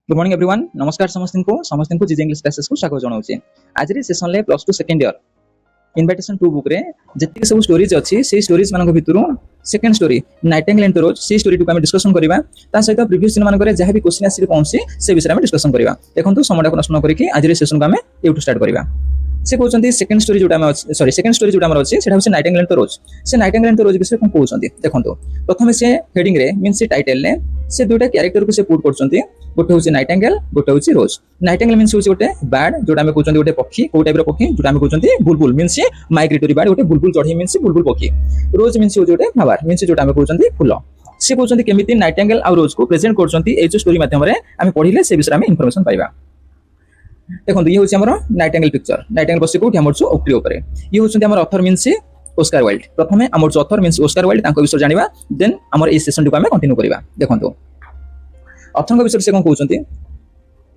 Good morning everyone. नमस्कार समस्त को जीजे इंग्लिश क्लासेस को स्वागत जनाऊँ। आज सेसन ले plus two second year invitation 2 book रे जति सब स्टोरीज अच्छी से स्टोरीज मान भितर second story nightingale and the rose से स्टोरी को डिस्कसन करबा। ता सहित प्रीवियस दिन मान जहाँ भी क्वेश्चन आसी पहुंची से विषय में डिस्कसन करबा। देखंतु समय को नष्ट न करके आज सेशन को आम एठू स्टार्ट करबा। से कहते सेकेंड स्टोरी जोटा सॉरी सेकेंड स्टोरी जोटा हमर अछि सेटा होछि नाइटिंगेल एंड द रोज। से नाइटिंगेल एंड द रोज विषय कोन कहउछंती देखंतु। प्रथमे से हेडिंग रे मींस से टाइटल ले से दुटा कैरेक्टर को से पुट करछंती। गोटे होछि नाइटिंगेल गोटे होछि रोज। नाइटिंगेल मींस होछि गोटे बर्ड जोटा हम कहउछंती गोटे पक्षी को टाइप रो पक्षी जोटा हम कहउछंती बुलबुल मींस माइग्रेटरी बर्ड गोटे बुलबुल चढ़ी मींस बुलबुल पक्षी। रोज मींस होछि गोटे फ्लावर मींस जोटा हम कहउछंती फूल। से कहउछंती केमिति नाइटिंगेल आ रोज को प्रेजेंट करछंती ए जो स्टोरी माध्यम रे हम पढिले से विषय में इंफॉर्मेशन पाइबा। देखो ये हूँ आम नाइटिंगेल पिक्चर नाइटिंगेल बस कौटी आम ओक्ट्री उपर ये हूँ आम ऑथर मीन्स ओस्कार वाइल्ड। प्रथमे आम जो ऑथर मीन्स ओस्कार वाइल्ड विषय जाना देन आम ए सेशन को कंटिन्यू करवा। देखो ऑथर विषय से कौन कहते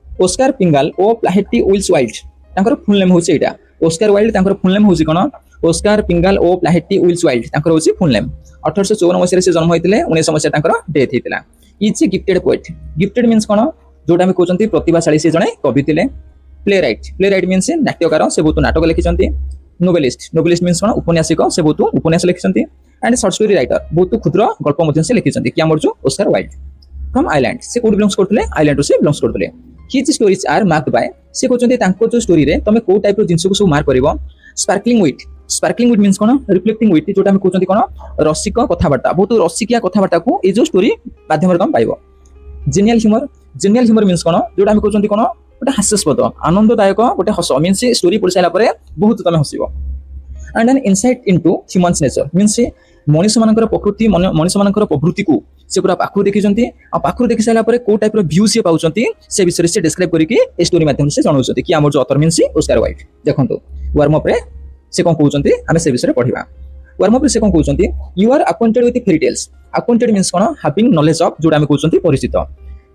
ओस्कार पिंगाल ओ प्लाहेटी विल्स वाइल्ड फुल नेम हूँ यहाँ ओस्कार वाइल्ड फुल नेम हूँ कौन ओस्कार पिंगाल ओ प्लाहेटी विल्स वाइल्ड हूँ फुल नेम 1854 मसीह से जन्म होते 1900 मसीह डेथ होता। Is a gifted poet. Gifted means कौन जोटा आम कहते प्रतिभाशाली से जड़े कवि थे। प्ले राइट मीन्स नाट्यकार से बहुत नाटक लिखिं। नोवेलिस्ट मीन्स कौन उपन्यासिक से बहुत उपन्यास लिखिं। एंड शॉर्ट स्टोरी राइटर बहुत क्षुद्र गल्प से लिखिं कि आम जो ओस्कार वाइल्ड फ्रॉम आइलैंड से कौट बिलोंग्स करते आइलैंड से बिलोंग्स करते। His stories are marked by से कहते जो स्टोरी रे तुम कौ टाइप जिन को सब मार्क कर स्पार्कलिंग विट मीन्स कौन रिफ्लेक्टिंग विट जोटा कहते कौन रसिक कथबार्ता बहुत रसिकिया कथबार्ता को ये जो स्टोरी माध्यम तुम पाइब। जेनियल ह्यूमर मीन्स कौन जोटा कहते कौन गोटे हास्यास्पद आनंददायक गोटे हस मीन्स स्टोरी पढ़ी सारा बहुत तुम हसब। And an insight into humans nature means मनीष मानकर प्रकृति मनीष मानकर प्रवृत्ति को से पूरा पाखु देखी पाखु देखी सारा कौ टाइप व्यू सी पाँच से विषय से डिस्क्राइब करके स्टोरी माध्यम से जनाऊँ कि आम जो ऑथर मीन्स ओस्कार वाइल्ड। देखो वार्म अप से कौन कहते आम से विषय पढ़ा। वार्म अप से कौन कहते you are acquainted with fairy tales. Acquainted means कौन हैविंग नॉलेज ऑफ जोटा कहते परिचित।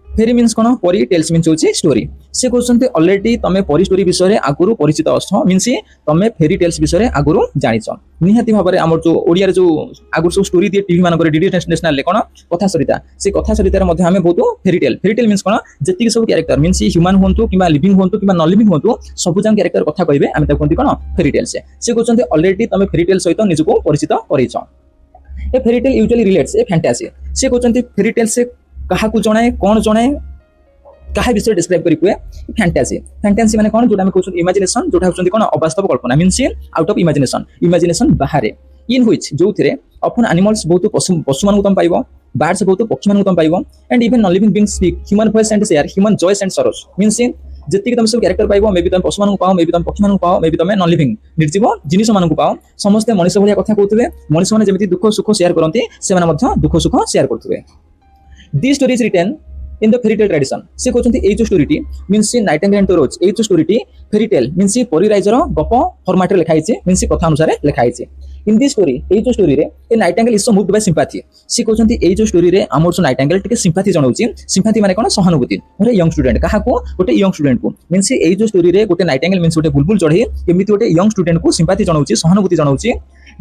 फेरी मीन्स कौन परी टेल्स मीन्स होची स्टोरी। से कहते ऑलरेडी तुम परी स्टोरी विषय आगुरी परिचित अछ मीन्स तुम फेरी टेल्स विषय आगुरी जानिछ निहाती भाव में। आम जो ओडिया जो आगुरी सब स्टोरी दिए टीवी मानक डीडी नेशनल कौन कथा सरिता से कथा सरितार आम बहुत फेरी टेल मीन्स कौन जी सब कैरेक्टर मीन्स ह्यूमन हूँ कि लिविंग हूँ कि नॉन लिविंग हूँ सब जन कैरेक्टर कथा कहे आम कहते कौन फेरी टेल्स। से कहते ऑलरेडी तुम फेरी टेल सहित निजको परिचित करछ। ए फेरी टेल यूजुअली रिलेट्स ए फैंटासी। से कहते फेरी टेल से कहा जनाए कौन जनाए क्या विषय डिस्क्राइब करें फैंटासी। फैंटासी माने कौन जोटा कहते इमेजिनेशन जोटा होती कौन अवास्तव कल्पना मीन्स आउट ऑफ इमेजिनेशन बाहर इन व्हिच जो ऑफन एनिमल्स बहुत पशु मान तुम पाइब बर्ड्स बहुत पक्षी मान तुम पाइब and even non living beings speak human voice and share human joys and sorrows means जी तुम सब कैरेक्टर पाइब मे भी तुम पशु मान पाओ मे भी तुम पक्षी मान पाओ मे भी तुम नॉन लिविंग निर्जीव जिनिस मान पाओ समस्ते मनीष भाया कथा कहते मनीष मैंने जमी दुख सुख शेयर करते से दुख सुख शेयर करेंगे। The story is written in the fairy tale tradition. से कहते ये जो story means nightingale and the rose ये जो स्टोरी फेरी टेल मीन्स परिराइजर गप फॉर्मेट लिखाई मीन्स कथा अनुसार लिखाई। इन दी स्टोरी ये जो story A Nightingale is so moved by sympathy. से कहते ये जो स्टोरी आम जो नाइटिंगेल टिके सिंपैथी जनाऊँ। सिंपैथी माने कौन सहानुभूति गोटे यंग स्टूडेंट क्या गोटे यंग स्टूडेंट को मीन्स ये जो स्टोरी गोटे नाइटिंगेल मीन्स गोटे बुलबुल चढ़ी एमती गोटे यंग स्टूडेंट को सिंपैथी जनाऊँ सहानुभूति जनाऊँ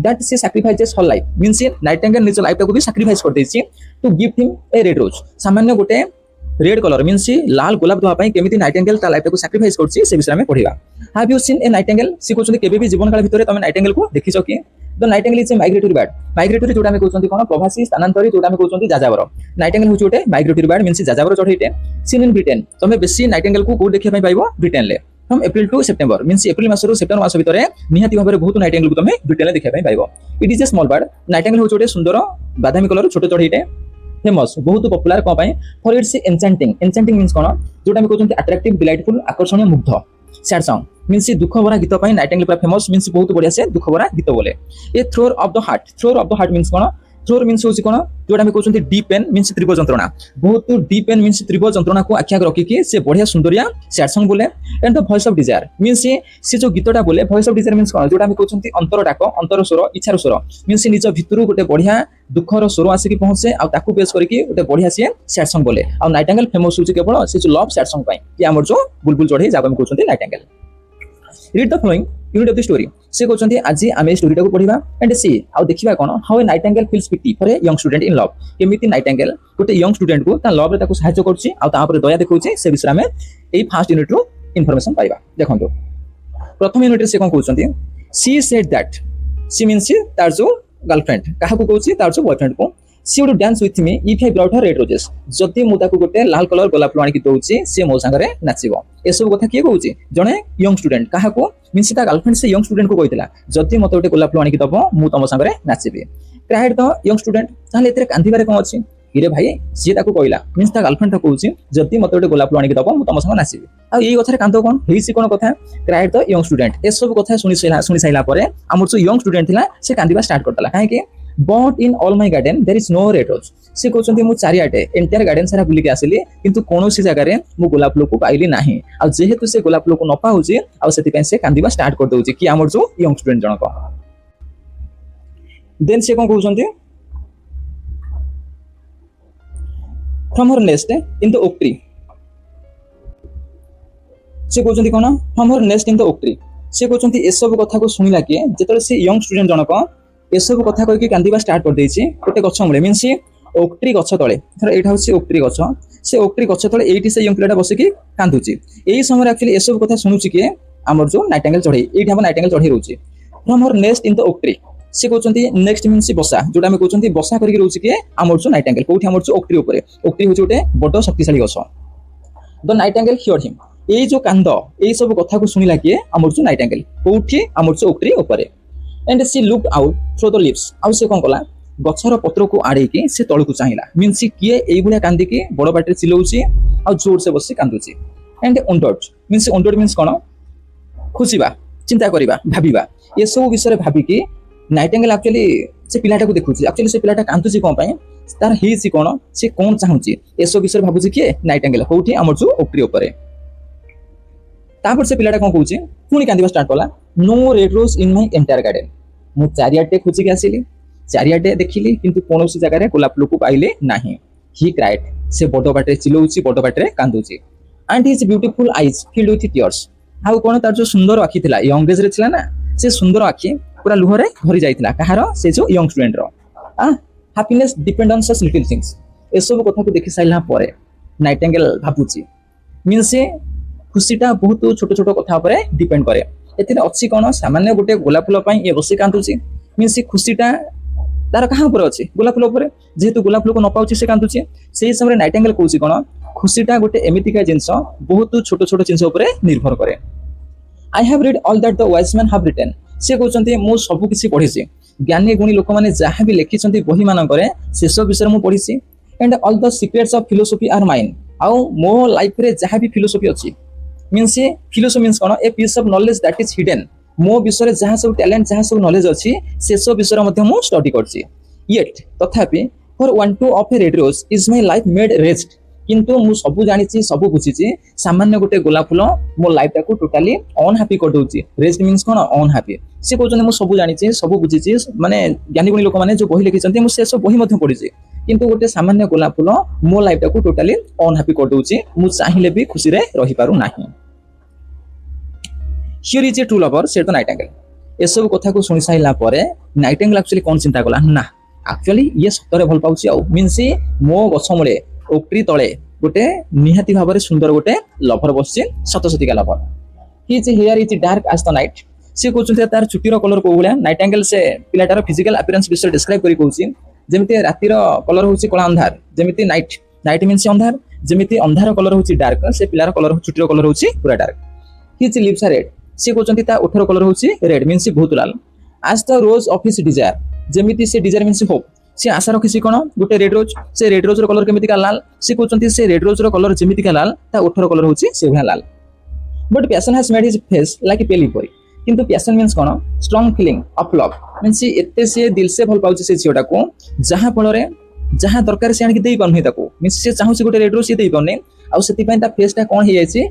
दैट से sacrifices her life means nightingale निज लाइफ को भी सैक्रिफाइस कर देछि to give him a red rose. सामान्य गोटे रेड कलर मीन्स लाल गोलाप दवाई केमिति नाइटिंगेल ता लाइफ को सैक्रिफाइस करछि से विषय में पढ़िबा। Have you seen a nightingale. से कहते केबे भी जीवन काल भितर तुम नाइटिंगेल को देखिछ कि the Nightingale is a migratory bird. Migratory जोटा कहते कौन प्रवासी स्थानांतरी जोटा कहते जाजावर। नाइटिंगेल हूँ गोटे माइग्रेटरी बर्ड मीन्स जाजावर चढ़ईटे। सीन इन ब्रिटेन तुम बेसी नाइटिंगेल को देखा पाइब ब्रिटेन ले from April to September means April मास सेप्टेम्बर मास भितर निहाती भाव में बहुत नाइटिंगेल को तुम ब्रिटेन देखा पाइब। It is a small bird. Nightingale हूँ गोटे सुंदर बादामी कलर छोट चढ़ईटे फेमस बहुत पॉपुलर कौन फॉर इट्स एन्चेंटिंग मीन्स कौन जोटा कहते अट्रैक्टिव डिलाइटफुल आकर्षणीय मुग्ध सैड सॉन्ग मीन्स दुख भरा गीत नाइटिंगेल पूरा फेमस मीन्स बहुत बढ़िया से दुख भरा गीत बोले। A throe of the heart means कौन थ्रोर मीन्स होची कौन जोटा कहते डीप पेन मीन्स तीव्र जंत्रणा बहुत डीप पेन मीन्स तीव्र जंत्रणा को आखि आगे रखिकी से बढ़िया सुंदरिया सैड सॉन्ग बोले। And the voice of desire means से जो गीतटा बोले वॉइस ऑफ डिजायर मीन्स कौन जोटा कहते अंतर डाक अंतर स्वर इच्छार स्वर मीन्स निज भितर गोटे बढ़िया दुखर स्वर आसिक पहुंचे आकु बेस करके गोटे बढ़िया सी सैड सॉन्ग बोले। आ नाइटिंगेल फेमस होची केवल से जो लव सैड सॉन्ग कि आम जो बुलबुल चढ़ई जहाँ कहते Nightingale. Read the following unit of the story से कहते आज आम स्टोरीटा को पढ़ा एंड सी आउ देखा कौन how a nightingale feels pity for a young student in love केमिति नाइटिंगेल गोटे यंग स्टूडेंट को लव रे ताको सहायता करछि आ तापर दया देखौछि से विषय में एई फर्स्ट यूनिट रो इन्फॉर्मेशन पाइबा देखंतो प्रथम यूनिट रे से कोन कहउछन्ती she said that she means तार जो गर्लफ्रेंड काहा को कहउछि तार जो बॉयफ्रेंड को she would dance with me if I brought her red roses जति मु ताको गोटे लाल कलर गोलाप फूल आनी दउछि से मो संगरे नाचिबो ए सब कथा किए कहउछि जणे यंग स्टूडेंट काहा को मींस ता गर्लफ्रेंड से यंग स्टूडेंट को कहितला जति मते गोटे गोलाप फूल आनी दबो मु तम संगरे नाचिबे क्राइड द यंग स्टूडेंट ताले एतरे कांदिबारे कोन अछि इरे भाई सी ताको कहला मींस ता गर्लफ्रेंड तो कहउछि जति मते गोटे गोलाप फूल आनी दबो मु तम संग नाचिबे आ एई कथा कांदो कोन हेइछि कोन कथा क्राइड द यंग स्टूडेंट ए सब कथा सुनि साइला परे हमर जो यंग स्टूडेंट थिला से कांदिबा स्टार्ट करतला काहे कि but in all my garden there is no red rose से कहउछन्ती मु चारियाटे एंटायर गार्डन सारा बुली के आसिली किंतु कोनोसी जगह रे मु गोलाप फूल को पाइली नाही आ जेहेतु से गोलाप फूल को न पाउछि आ सेति पय से कांदिबा स्टार्ट कर दउछि कि हमर जो यंग स्टूडेंट जनक देन से कोन कहउछन्ती from her nest in the oak tree से कहउछन्ती कोन from her nest in the oak tree से कहउछन्ती ए सब कथा को सुनिला के जेतले से यंग स्टूडेंट जनक ए सब कथा कहि कांदिबा स्टार्ट कर देछि गोटे गछ मूले मींस ओक ट्री गछ तळे थर एटा होछि ओक ट्री गछ से ओक ट्री गछ तळे एठी से यंग पिलाटा बसि कि कांदुछि एई समय एक्चुअली ए सब कथा सुनुछि कि हमर जो नाइटिंगेल चढ़े एठी हम नाइटिंगेल चढ़े रहउछि from her nest in the oak tree से कहउछन्ती नेक्स्ट मींस बसा जोटा हम कहउछन्ती बसा करि रहउछि कि हमर जो नाइटिंगेल कोठी हमर जो ओक ट्री ऊपर ओक ट्री होछि गोटे बड शक्तिशाली गछ द नाइटिंगेल हियर्ड हिम एई जो कांद एई सब कथा को सुनिला कि हमर जो नाइटिंगेल कोठी हमर जो ओक ट्री ऊपर and she looked out through the leaves आउ से कोन कला गछर पत्र को आड़े की से तळ को चाहिला मींस किए एई बुढा कांदी की बड़ बाटे चिलौची आ जोर से बसी कांदुची एंड ओंडोड मींस कोन खुशीबा चिंता करिबा भाबिबा ये सब विषय भाबी की नाइटिंगेल एक्चुअली से पिलाटा को देखुची एक्चुअली से पिलाटा कांदुची कोन पय तार हेछि कोन से कोन चाहुची ए सब विषय भाबुची कि नाइटिंगेल कोठी हमर जो ओक ट्री ऊपर तापर से पिलाटा कोन कहउची पुनी कांदिबा स्टार्ट कला no red rose in my entire garden मु चारियाटे खोजी के आसिली चारियाटे देखिली किंतु कोनोसी जगह रे गोलाप फूल को पाइले नाही ही क्राइड से बड बाटे चिलौची बड बाटे कांदुची and his beautiful eyes filled with tears how कोन तार जो सुंदर आखी थिला यंग एज रे थिला ना से सुंदर आखी पूरा लुह रे भरी जाइतिला कहारो से जो यंग स्टूडेंट रो happiness depend on such little things ए सब कथा को देखि साइला परे नाइटिंगेल भाबुची मींस से खुशीटा बहुत छोट छोट कथा परे डिपेंड करे एथिरे अछि कोन सामान्य गोटे गोलाप फूल पई ए बसी कांदुची मींस खुशीटा तार कहां ऊपर अछि गोलाप फूल ऊपर जेहेतु गोलाप फूल को न पाउची से कांदुची सेही समय नाइटिंगेल कहउची कोन खुशीटा गोटे एमितिका जिंस बहुत छोट छोट जिंस ऊपर निर्भर करे I have read all that the wise man have written से कहउचंती मो सब किछि पढिछि ज्ञानी गुणी लोक माने जहां भी लिखिछंती बही मान करे से सब विषय मु पढिछि and all the secrets of philosophy are mine आउ मो लाइफ रे जहां भी फिलोसफी अछि मींस फिलोसफी मींस कोन a piece of knowledge that is hidden मो विषय जहां सब टैलेंट जहां सब नॉलेज अछि से सब विषय मध्ये मु स्टडी करछि येट तथापि for want of a red rose is my life made rest किंतु मु सब जानिछि सब बुझिछि सामान्य गोटे गोलाप फूल मो लाइफ को टोटली अनहैप्पी कर दोछि रेस्ट मींस कोन अनहैप्पी से कहउछन मु सब जानिछि सब बुझिछि माने ज्ञानी गुणी लोक माने जो बही लिखिछंती मु से सब बही मध्ये पढिछि किंतु गोटे सामान्य गोलाप फूल मो लाइफ को टोटली अनहैप्पी कर दोछि मु चाहिले भी खुशी रे रहि पारु नाही here is a true lover said the nightingale ए सब कथा को सुनि साइला परे नाइटिंगेल एक्चुअली कोन चिंता कला ना एक्चुअली ये सतरे भल पाउछि आ मींस मो गछ मूले ओक ट्री तळे गोटे निहाती भाबरे सुंदर गोटे लवर बसछि सतसतिका lover his hair is dark as the night से कहउछि तार चुटीर कलर को गुला नाइटिंगेल से पिलाटार फिजिकल अपीयरेंस विषय डिस्क्राइब करि कहउछि जेमिति रातिर कलर होछि कला अंधार जेमिति नाइट मींस अंधार जेमिति अंधार कलर होछि डार्क से पिलार कलर चुटीर कलर होछि पूरा dark his lips are red से कहउछि ता ओठर कलर होछि रेड मींस बहुत लाल as the rose of his desire जेमिति से डिजायर मींस होप से आशा रखिछि कोन गोटे रेड रोज से रेड रोज रो कलर केमिति का लाल से कहउछि से रेड रोज रो कलर जेमिति का लाल ता ओठर कलर होछि से भा लाल but passion has made his face like a pale ivory किंतु पैशन मींस कोन strong feeling of love means एते से दिल से भल पाउछि से झियोटा को जहां फलरे जहां दरकार से आनि देई पाउनी ताको मींस से चाहूछि गोटे रेड रोज से देई पाउनी आ सेति पय ता फेसटा कोन हे जायछि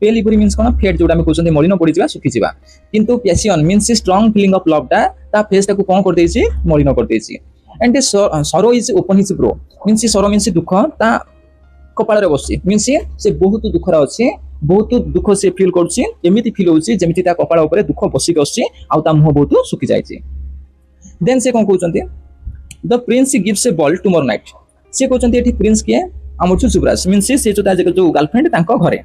पेल इभोरी मींस कोन फेट जोटा हम कहउछन्ती मलिन पड़ी जिबा सुखी जिबा किंतु passion means strong feeling of love ता फेस टा को कोन कर देछि मलिन कर देछि एंड सरो is open his bro means सरो मींस दुख ता कपाल रे बसि मींस से बहुत दुख रा अछि बहुत दुख से फील करछि एमिति फील होछि जेमिति ता कपाळ ऊपर दुख बसिक आछि आ ता मुह बहुत सुखी जाइछि देन से कोन कहउचंती the prince gives a ball tomorrow night से कहउचंती एठी प्रिंस के हमर युवराज मींस से जो ता जो गर्लफ्रेंड तांको घरे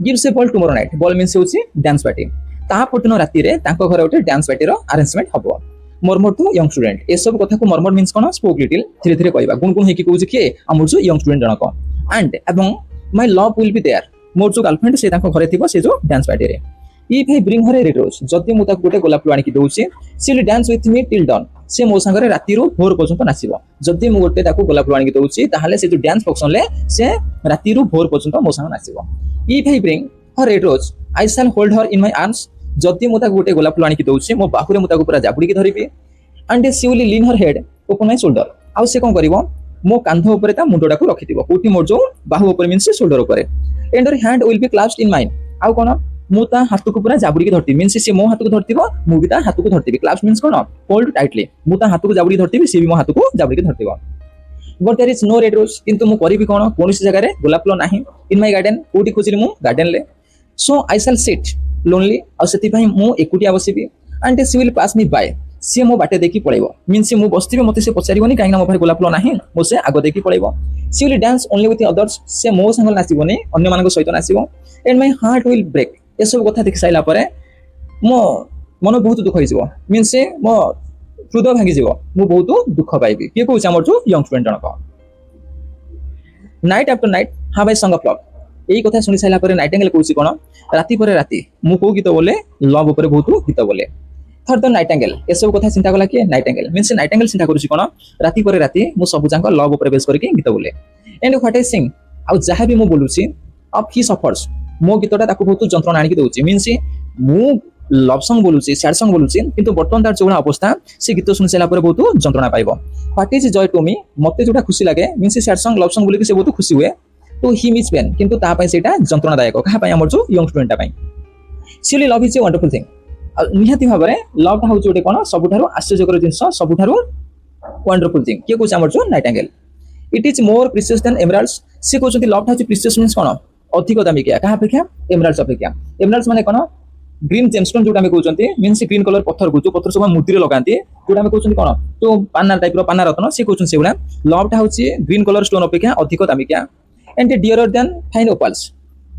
gives a ball tomorrow night ball means होछि डांस पार्टी ता पटनो राती रे तांको घरे ओटे डांस पार्टी रो अरेंजमेंट हबो मर्मर टू यंग स्टूडेंट ए सब कथा को मर्मर मींस कोन स्पोक लिटिल धीरे धीरे कहबा गुण हेकी कहउछि के हमर जो यंग स्टूडेंट जनक एंड एवं my love will be there मोर जो गर्लफ्रेंड से तांको घरे थिबो से जो डांस पार्टी रे if I bring her a red rose जति मु ताको गोटे गोलाप फूल आनी दउछि she will dance with me till dawn से मो संगरे राती रो भोर पर्यंत नाचिबो जति मु गोटे ताको गोलाप फूल आनी दउछि ताहाले से जो डांस फंक्शन ले से राती रो भोर पर्यंत मो संग नाचिबो if I bring her red rose I shall hold her in my arms जति मु ताको गोटे गोलाप फूल आनी दउछि मो बाहुरे मु ताको पूरा जाबुडी के धरिबी and she will lean her head upon my shoulder आउ से कोन करिवो मो कांध ऊपर ता मुंडटा को रखि दिबो कोठी मोर जो बाहु ऊपर मींस शोल्डर ऊपर and her hand will be clasped in mine आउ कोन मु ता हाथ को पूरा जाबुडी के धरती मींस से मो हाथ को धरतिबो मु भी ता हाथ को धरतिबी क्लास्प मींस कोन होल्ड टाइटली मु ता हाथ को जाबुडी धरतिबी से भी मो हाथ को जाबुडी के धरतिबो but there is no red rose किंतु मु करिबी कोन कोनसी जगह रे गोलाप फूल नाही इन माय गार्डन कोठी खोजिली मु गार्डन ले सो आई शैल सिट लोनली आ सेति भाई मु एकुटिया बसिबी and she will pass me by सी मो बाटे देखि पळेबो मींस मु बस्तिबे मते से पचारिबोनी काई ना मो भाई गोलाप फूल नाही मो से आगो देखि पळेबो she will dance only with others से मो संग नाचिबोनी अन्य मानको सहित नाचिबो and my heart will break ए सब कथा देखि साइला परे मो मन बहुत दुख होइजिवो मींस मो हृदय भांगी जिवो मु बहुत दुख पाइबी के कहउछ हमर जो यंग स्टूडेंट जनक नाइट आफ्टर नाइट हाव आई संग ऑफ लव एई कथा सुनि साइला परे नाइटिंगेल कहउछ कोन राती परे राती मु को गीत बोले लव ऊपर बहुत गीत बोले थर्ड द नाइटिंगेल ए सब कथा चिंता कला के नाइटिंगेल मींस नाइटिंगेल चिंता करूछि कोन राती परे राती मु सब जांक लव ऊपर बेस करके गीत बोले एंड व्हाट आई सिंग आ जहा भी मु बोलुछि ऑफ ही सफर्स मो गीतटा ताको बहुत जंत्रणा आनी दउछि मींस मु लव सॉन्ग बोलुछि सैड सॉन्ग बोलुछि किंतु बर्तमान तार जोना अवस्था से गीत सुनि सेला परे बहुत जंत्रणा पाइबो what is joy to me मते जोटा खुशी लागे means sad song love song बोली के से बहुत खुशी हुए तो ही मिस पेन किंतु ता पय सेटा जंत्रणादायक कहा पय हमर जो यंग स्टूडेंट पय surely love is a wonderful thing निहाती भाबरे लव ता होउ जोटे कोन सबुठारो आश्चर्यकर जिंस सबुठारो वंडरफुल थिंग के कोच हमर जो nightingale it is more precious than emeralds से कोचंती लव ता प्रीशियस मींस कोन अधिक दामी के कहा अपेक्षा एमराल्ड्स अपेक्षा एमराल्ड्स माने कोन ग्रीन जेमस्टोन जोटा में कहउचंती मींस ग्रीन कलर पत्थर को जो पत्थर सब मुद्री लगांती जोटा में कहउचंती कोन तो पाना टाइप रो पाना रत्न से कहउचंती सेउला लव ता होची ग्रीन कलर स्टोन अपेक्षा अधिक दामी के and dearer than fine opals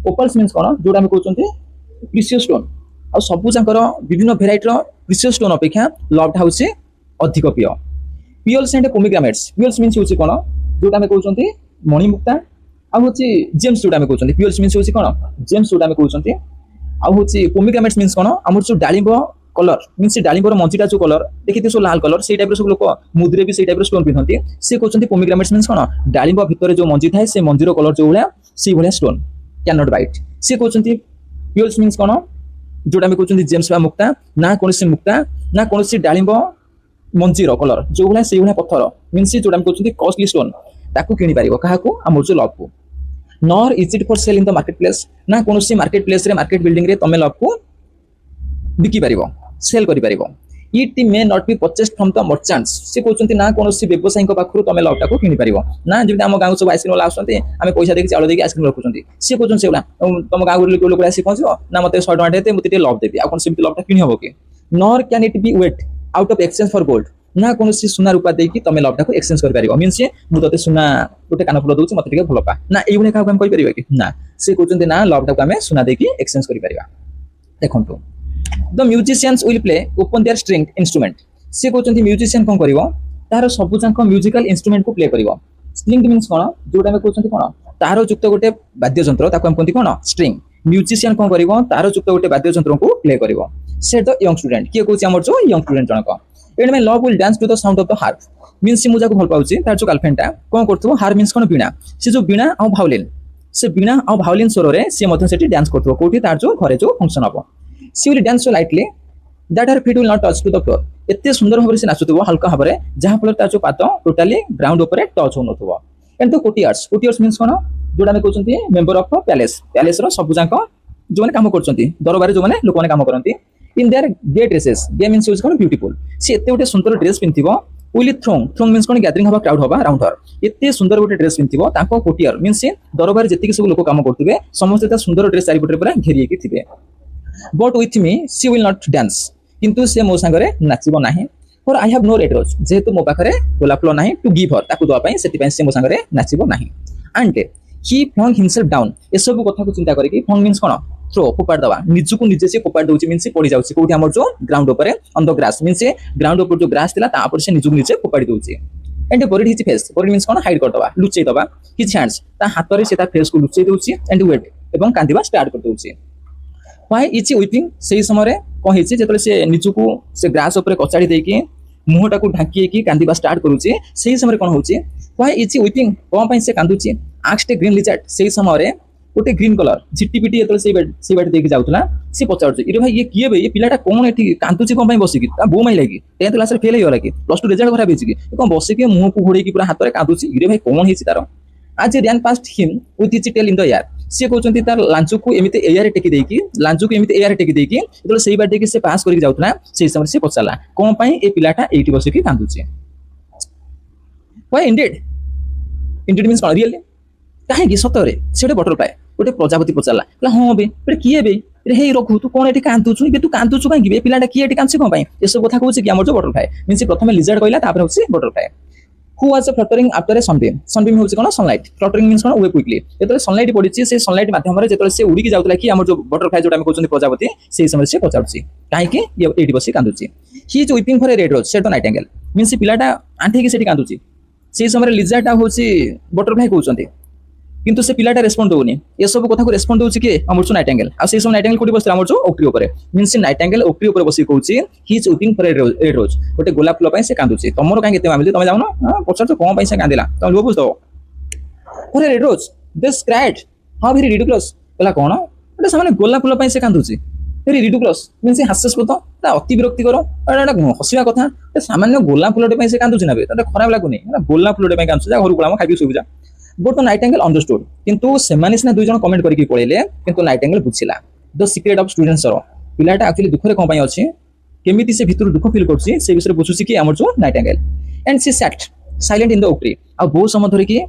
opals means कोन जोटा में कहउचंती प्रीशियस स्टोन आ सबु जांकर विभिन्न वेराइटी रो प्रीशियस स्टोन अपेक्षा लव ता होची अधिक प्रिय पियल्स एंड पोमीग्रानेट्स पियल्स मींस होची कोन जोटा में कहउचंती मणिमुक्ता आ होची जेम्स जोटा में कहउचंती पियल्स मींस होची कोन जेम्स जोटा में कहउचंती आ होची पोमीग्रानेट्स मींस कोन हमर जो डालिंब कलर मींस डालिंबर मंजीटा जो कलर देखिते सो लाल कलर से टाइप रो सब लोक मुद्रे भी से टाइप रो स्टोन पिनथंती से कहउचंती पोमीग्रानेट्स मींस कोन डालिंब भितर जो मंजी थाए से मंजीरो कलर जो भलिया से भलिया स्टोन कैन नॉट बाइट से कहउचंती पियल्स मींस कोन जोटा में कहउचंती जेम्स बा मुक्ता ना कोनसी मुक्ता ना कोनसी डालिंब मंजीरो कलर जो भलिया से भलिया पत्थर मींस जोटा में कहउचंती कॉस्टली स्टोन ताकू किनि पारिबो काहाकू हमर जो लव को nor is it for sale in the market place ना कोनसी मार्केट प्लेस रे मार्केट बिल्डिंग रे तमे लव को बिकी पारिबो सेल करि पारिबो it may not be purchased from the merchants से कहउचंती ना कोनसी व्यवसायी को पाखरु तमे लव टाको किनि पारिबो ना जेबि हम गांव सब आइसक्रीम वाला आसंती आमे पैसा देके चावल देके आइसक्रीम रखुचंती से कहउचंती सेउला तम गांव रे लोक आसी पहुंचो ना मते 100 टका देते मते लव देबी आ कोन से लव टा किनि हबो कि nor can it be weight out of exchange for gold ना कोनसी सुना रूपा देकी तमे लव टाको एक्सचेंज कर पारिबो मींस मु तते सुना गोटे कान फुल दउची मते टिके भलो पा ना एइ भले का हम कहि परिबो कि ना से कहउचंती ना लव टाको हमें सुना देकी एक्सचेंज करि परिबा देखंतु the musicians will play open there string instrument से कहउचंती म्यूजिशियन कोन करिवो तार सबु जांक म्यूजिकल इंस्ट्रूमेंट को प्ले करिवो स्ट्रिंग मींस कोन जोटा में कहउचंती कोन तार युक्त गोटे वाद्य यंत्र ताको हम कहंती कोन स्ट्रिंग म्यूजिशियन कोन करिवो तार युक्त गोटे वाद्य यंत्र को प्ले करिवो से द यंग स्टूडेंट के कहउची हमर जो यंग स्टूडेंट जनक and my love will dance to the sound of the harp means मुझा को भल पाउची तार जो गर्लफ्रेंड ता कोन करथबो हार्प मींस कोन बीणा से जो बीणा आ भायोलिन से बीणा आ भायोलिन स्वर रे से मध्य सेठी डांस करथबो कोठी तार जो घरे जो फंक्शन हबो she will dance so lightly that her feet will not touch to the floor एते सुंदर भाबरे से नाचुथबो हल्का भाबरे जहां फल तार जो पाद टोटली ग्राउंड ऊपर टच होनथबो एंड द कोटियर्स मींस कोन जोडा में कहउचंती मेंबर ऑफ पैलेस पैलेस रो सब जांक जो माने काम करचंती दरबार जो माने लोक माने काम करंती in their gay dresses gay means use कोन ब्यूटीफुल से एते गोटे सुंदर ड्रेस पिनथिबो उइल थ्रोंग मीन्स कोन गैदरिंग हवा क्राउड हवा अराउंड हर एते सुंदर गोटे ड्रेस पिंथिबो ताको कोटियर मीन्स दरबार जेतिक सब लोक काम करथिबे समस्त ता सुंदर ड्रेस चारि पटे पूरा घेरिए की थिबे but with me she will not dance किंतु से मो संगरे नाचिबो नाही for I have no red rose जेहेतु मो पाखरे गोलाप फुल नाही टू गिव हर ताकू दवा पई सेति पई से मो संगरे नाचिबो नाही and he flung himself down ए सब कथा को चिंता करिकि फ्लंग मीन्स कोन थ्रो फोपाड़ दवा निजु को निजे से फोपाड़ दउची मीन्स पड़ी जाउची कोठी हमर जो ग्राउंड ऊपर on the grass means ground ऊपर जो ग्रास थिला ता ऊपर से निजु निजे फोपाड़ी दउची and buried his face buried means कोन हाइड कर दवा लुचै दवा हिज हैंड्स ता हाथ रे से ता फेस को लुचै दउची एंड वेट एवं कांदिबा स्टार्ट कर दउची व्हाई इज वीपिंग सेही समय कोन हिची जेतले से निजु को से ग्रास ऊपर कचाड़ी देकी मुहटा को ढाकी की कांदिबा स्टार्ट करूची सेही समय कोन होची व्हाई इज वीपिंग कोन पई से कांदुची आक्स्ट ग्रीन लिजर्ड सेही समय गोटे ग्रीन कलर झिट्टिपिटी से बाट देख जाऊला सी पचार इरे भाई ये किए बे ये पिलाटा कौन एठी कांतुची कोन पई बसिकी ता बो माई लागी 10th क्लास रे फेल होय लागी प्लस 2 रिजल्ट खराब हिची कोन बसिकी मुंह को घोड़े की पूरा हाथ रे कांतुची इरे भाई कौन हिची तारो आज ran past him with his tail in the air से कहउचंती तार लांचू को एमिते एयर रे टेकी देकी लांचू को एमिते एयर रे टेकी देकी तो सेही बाट देकी से पास करी जाउतला सेही समय से पचाला कोन पई ए पिलाटा एठी बसिकी कांतुची व्हाई इंडेड मींस कोन रियली काहे की सतरे सेटे बटरफ्लाई गोटे प्रजापति पचारला कहला हाँ बे एटा किए बे रे हे रखु तू कोन एठी कांतुछु बे तू कांतुछु काहे बे पिलाटा किए एठी कांतुछु कोन पई ए सब कथा कहउची कि हमर जो बटरफ्लाई मींस प्रथमे लिजर्ड कहला तापर होची butterfly who was fluttering after a Sunbeam होची कोन सनलाइट फ्लटरिंग मींस कोन वे क्विकली एतले सनलाइट पडिची से सनलाइट माध्यम रे जेतले से उडी की जाउतला कि हमर जो बटरफ्लाई जोटा हम कहउछन प्रजापति सेही समय से पचारची काहे कि एठी बसी कांदुची he is weeping for a red rose said nightingale means पिलाटा आंठी की सेठी कांदुची सेही समय लिजर्डा होची बटरफ्लाई कहउछन्ती किंतु से पिलाटा रेस्पोंड दोनी ये सब कथा को रेस्पोंड दोची के हमर जो नाइटिंगेल आ से सब नाइटिंगेल कोठी बसला हमर जो ओक्ट्री ऊपर मींस नाइटिंगेल ओक्ट्री ऊपर बसी कहउची he is weeping for a red rose गोटे गोलाप फुल पई से कांदुची तमरो काहे केते मामिली तमे जाउनो पछर तो कोन पई से कांदिला तमे लो बुझतो for a red rose they cried how very ridiculous कहला कोन एटा सामान्य गोलाप फुल पई से कांदुची वेरी रिडिकुलस मींस हास्यास्पद ता अति विरक्ति करो एटा हसिया कथा सामान्य गोलाप फुल पई से कांदुची ना बे एटा खराब लागुनी एटा गोलाप फुल पई कांदुची जा घर गुलाम खाबी सुबिजा बट तो नाइटिंगेल अंडरस्टूड किंतु सेमाने सिना दुई जन कमेंट करके पळेले किंतु नाइटिंगेल बुझिला द सीक्रेट ऑफ स्टूडेंट्स रो पिलाटा एक्चुअली दुख रे कोन पई अछि केमिति से भितर दुख फील करछि से विषय बुझुछि कि हमर जो nightingale and she sat silent in the oak tree आ बहुत समय धरि कि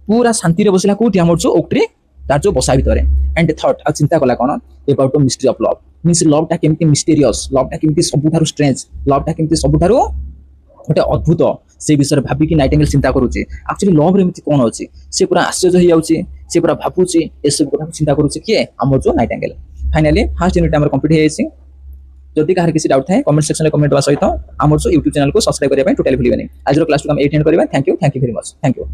पूरा शांति रे बसिला कोठी हमर जो ओक ट्री तार जो बसा भितरे एंड थॉट आ चिंता कला कोन about the mystery of love means love टा केमिति मिस्टीरियस लव टा केमिति सबुठारु स्ट्रेंज लव टा केमिति सबुठारु गोटे अद्भुत से विषय भाबी कि नाइटिंगेल चिंता करूची एक्चुअली लव रे एमिति कोन अछि से पूरा आश्चर्य हो जाउची से पूरा भाबुची ए सब कथा चिंता करूची कि हमर जो नाइटिंगेल फाइनली फर्स्ट यूनिट हमर कंप्लीट हे जायछि जदि काहर किसी डाउट थाए कमेंट सेक्शन रे कमेंट वा सहित हमर जो YouTube चैनल को सब्सक्राइब करिया पय टोटली भूलिबेनी आज रो क्लास को हम एटेंड करबा thank you very much thank you.